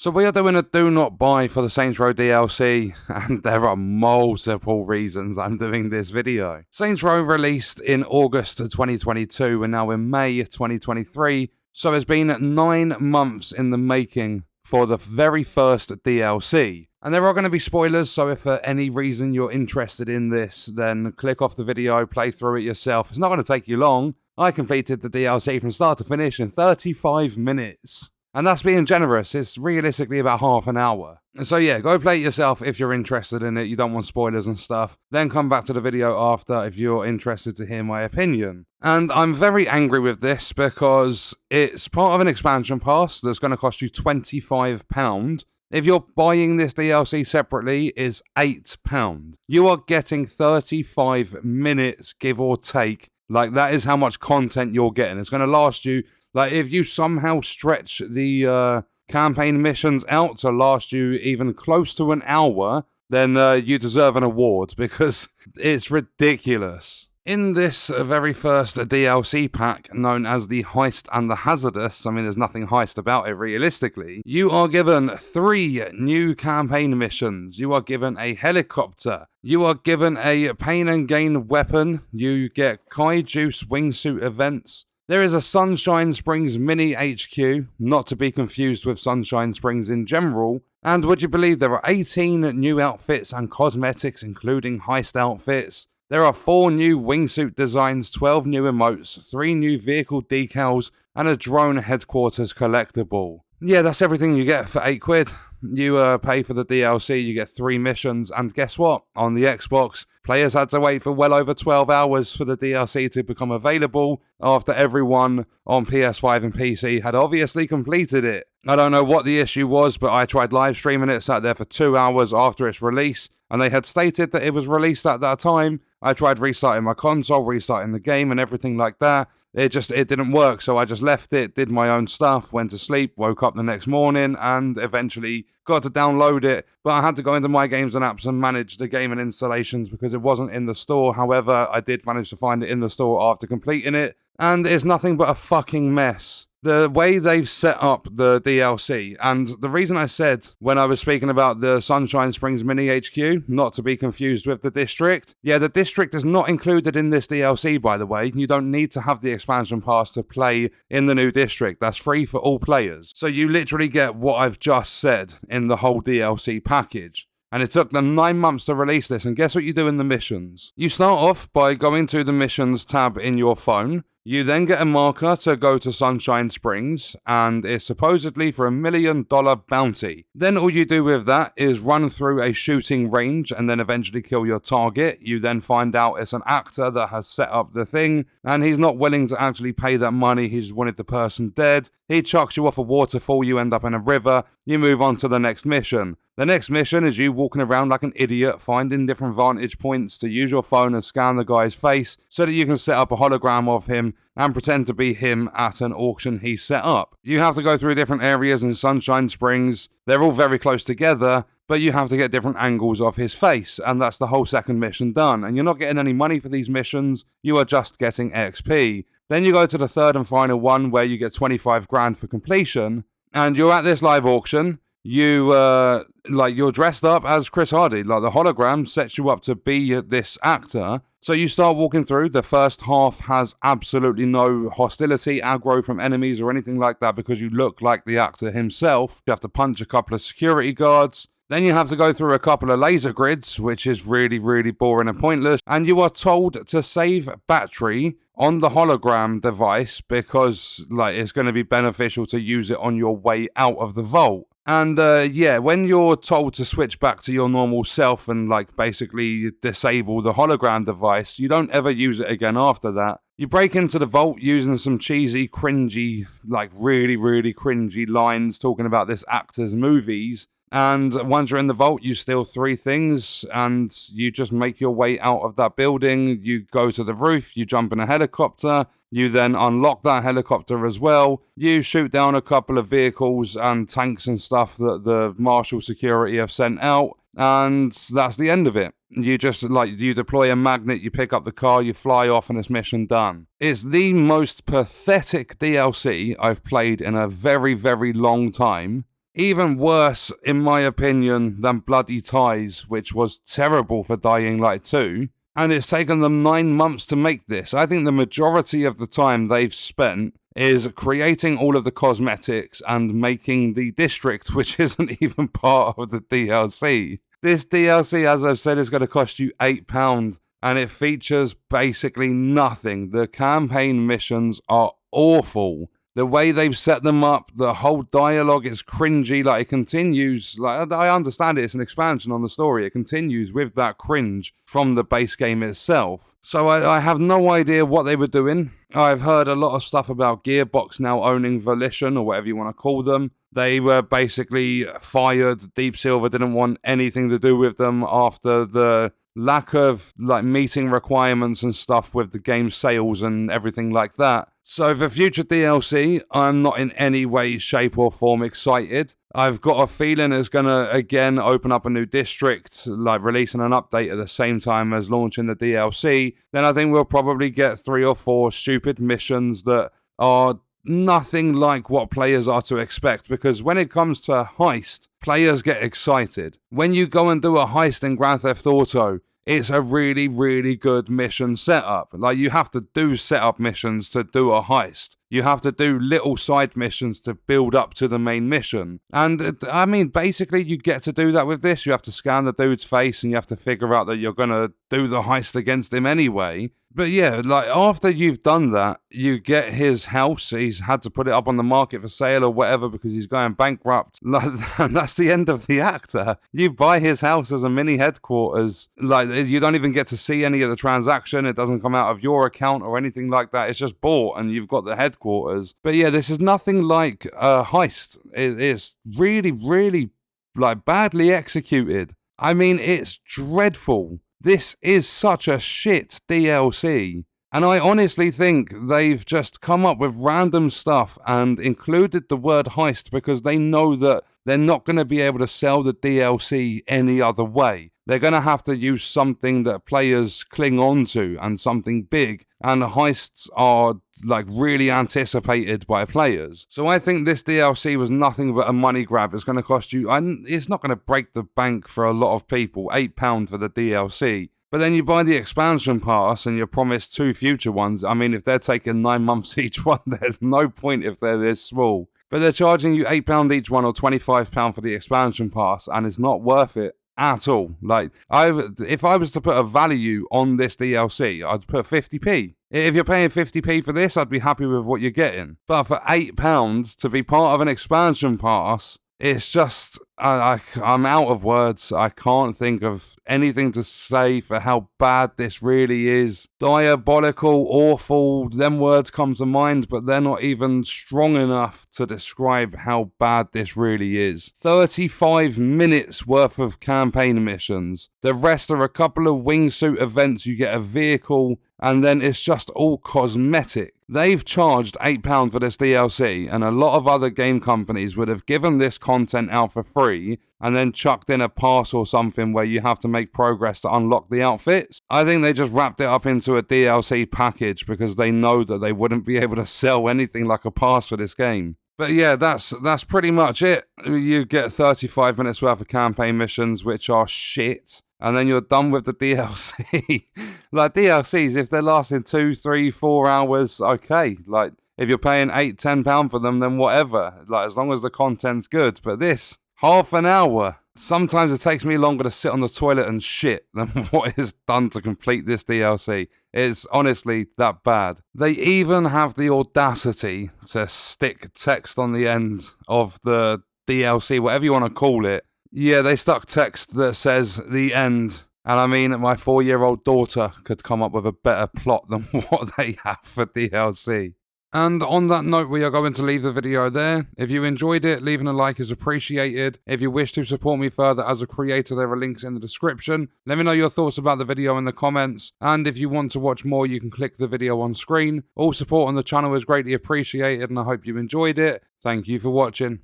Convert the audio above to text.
So we are doing a do not buy for the Saints Row DLC, and there are multiple reasons I'm doing this video. Saints Row released in August 2022, and now in May 2023, so it's been 9 months in the making for the very first DLC. And there are going to be spoilers, so if for any reason you're interested in this, then click off the video, play through it yourself. It's not going to take you long. I completed the DLC from start to finish in 35 minutes. And that's being generous. It's realistically about half an hour. So yeah, go play it yourself if you're interested in it. You don't want spoilers and stuff. Then come back to the video after if you're interested to hear my opinion. And I'm very angry with this because it's part of an expansion pass that's going to cost you £25. If you're buying this DLC separately, it's £8. You are getting 35 minutes, give or take. Like, that is how much content you're getting. It's going to last you... Like, if you somehow stretch the campaign missions out to last you even close to an hour, then you deserve an award, because it's ridiculous. In this very first DLC pack, known as the Heist and the Hazardous, I mean, there's nothing heist about it realistically, you are given 3 new campaign missions. You are given a helicopter. You are given a pain and gain weapon. You get Kai Juice wingsuit events. There is a Sunshine Springs mini HQ, not to be confused with Sunshine Springs in general. And would you believe there are 18 new outfits and cosmetics, including heist outfits. There are 4 new wingsuit designs, 12 new emotes, 3 new vehicle decals, and a drone headquarters collectible. Yeah, that's everything you get for £8. You pay for the DLC, you get 3 missions, and guess what? On the Xbox, players had to wait for well over 12 hours for the DLC to become available after everyone on PS5 and PC had obviously completed it. I don't know what the issue was, but I tried live streaming it, sat there for 2 hours after its release, and they had stated that it was released at that time. I tried restarting my console, restarting the game and everything like that. It didn't work, so I just left it, did my own stuff, went to sleep, woke up the next morning, and eventually got to download it. But I had to go into My Games and Apps and manage the game and installations because it wasn't in the store. However, I did manage to find it in the store after completing it, and it's nothing but a fucking mess. The way they've set up the DLC, and the reason I said when I was speaking about the Sunshine Springs Mini HQ, not to be confused with the District. Yeah, the District is not included in this DLC, by the way. You don't need to have the expansion pass to play in the new District. That's free for all players. So you literally get what I've just said in the whole DLC package. And it took them 9 months to release this, and guess what you do in the missions? You start off by going to the missions tab in your phone. You then get a marker to go to Sunshine Springs, and it's supposedly for $1 million bounty. Then all you do with that is run through a shooting range and then eventually kill your target. You then find out it's an actor that has set up the thing, and he's not willing to actually pay that money. He's wanted the person dead. He chucks you off a waterfall, you end up in a river, you move on to the next mission. The next mission is you walking around like an idiot, finding different vantage points to use your phone and scan the guy's face so that you can set up a hologram of him and pretend to be him at an auction he set up. You have to go through different areas in Sunshine Springs. They're all very close together, but you have to get different angles of his face, and that's the whole second mission done. And you're not getting any money for these missions, you are just getting XP. Then you go to the third and final one where you get 25 grand for completion, and you're at this live auction. You're dressed up as Chris Hardy, like the hologram sets you up to be this actor. So you start walking through. The first half has absolutely no hostility, aggro from enemies or anything like that because you look like the actor himself. You have to punch a couple of security guards. Then you have to go through a couple of laser grids, which is really, really boring and pointless. And you are told to save battery on the hologram device because it's going to be beneficial to use it on your way out of the vault. And when you're told to switch back to your normal self and basically disable the hologram device, you don't ever use it again after that. You break into the vault using some cheesy, cringy, really, really cringy lines talking about this actor's movies. And once you're in the vault, you steal 3 things and you just make your way out of that building. You go to the roof, you jump in a helicopter, you then unlock that helicopter as well. You shoot down a couple of vehicles and tanks and stuff that the marshal security have sent out, and that's the end of it. You just, you deploy a magnet, you pick up the car, you fly off, and it's mission done. It's the most pathetic DLC I've played in a very, very long time. even worse, in my opinion, than Bloody Ties, which was terrible for Dying Light 2. And it's taken them 9 months to make this. I think the majority of the time they've spent is creating all of the cosmetics and making the district, which isn't even part of the DLC. This DLC, as I've said, is going to cost you £8, and it features basically nothing. The campaign missions are awful. The way they've set them up, the whole dialogue is cringy. Like, it continues, like, I understand it's an expansion on the story. It continues with that cringe from the base game itself. So I have no idea what they were doing. I've heard a lot of stuff about Gearbox now owning Volition, or whatever you want to call them. They were basically fired. Deep Silver didn't want anything to do with them after the lack of like meeting requirements and stuff with the game's sales and everything like that. So for future DLC, I'm not in any way, shape or form excited. I've got a feeling it's going to again open up a new district, like releasing an update at the same time as launching the DLC. Then I think we'll probably get 3 or 4 stupid missions that are nothing like what players are to expect, because when it comes to heist, players get excited. When you go and do a heist in Grand Theft Auto, it's a really, really good mission setup. Like, you have to do setup missions to do a heist. You have to do little side missions to build up to the main mission. And, I mean, basically, you get to do that with this. You have to scan the dude's face and you have to figure out that you're going to do the heist against him anyway. But yeah, like, after you've done that, you get his house. He's had to put it up on the market for sale or whatever because he's going bankrupt. And that's the end of the actor. You buy his house as a mini headquarters. Like, you don't even get to see any of the transaction. It doesn't come out of your account or anything like that. It's just bought and you've got the headquarters. But yeah, this is nothing like a heist. It's really, really, like, badly executed. I mean, it's dreadful. This is such a shit DLC. And I honestly think they've just come up with random stuff and included the word heist because they know that they're not going to be able to sell the DLC any other way. They're going to have to use something that players cling on to and something big. And heists are like really anticipated by players. So I think this DLC was nothing but a money grab. It's going to cost you, it's not going to break the bank for a lot of people, £8 for the DLC. But then you buy the expansion pass and you're promised 2 future ones. I mean, if they're taking 9 months each one, there's no point if they're this small. But they're charging you £8 each one or £25 for the expansion pass, and it's not worth it at all. Like, if I was to put a value on this DLC, I'd put 50p. If you're paying 50p for this, I'd be happy with what you're getting. But for £8 to be part of an expansion pass, it's just, I'm out of words. I can't think of anything to say for how bad this really is. Diabolical, awful, them words come to mind, but they're not even strong enough to describe how bad this really is. 35 minutes worth of campaign missions. The rest are a couple of wingsuit events. You get a vehicle, and then it's just all cosmetic. They've charged £8 for this DLC, and a lot of other game companies would have given this content out for free and then chucked in a pass or something where you have to make progress to unlock the outfits. I think they just wrapped it up into a DLC package because they know that they wouldn't be able to sell anything like a pass for this game. But yeah, that's pretty much it. You get 35 minutes worth of campaign missions, which are shit. And then you're done with the DLC. Like, DLCs, if they're lasting 2, 3, 4 hours, okay. Like, if you're paying £8, £10 for them, then whatever. Like, as long as the content's good. But this, half an hour. Sometimes it takes me longer to sit on the toilet and shit than what is done to complete this DLC. It's honestly that bad. They even have the audacity to stick text on the end of the DLC, whatever you want to call it. Yeah, they stuck text that says the end. And I mean, my 4-year-old daughter could come up with a better plot than what they have for DLC. And on that note, we are going to leave the video there. If you enjoyed it, leaving a like is appreciated. If you wish to support me further as a creator, there are links in the description. Let me know your thoughts about the video in the comments. And if you want to watch more, you can click the video on screen. All support on the channel is greatly appreciated, and I hope you enjoyed it. Thank you for watching.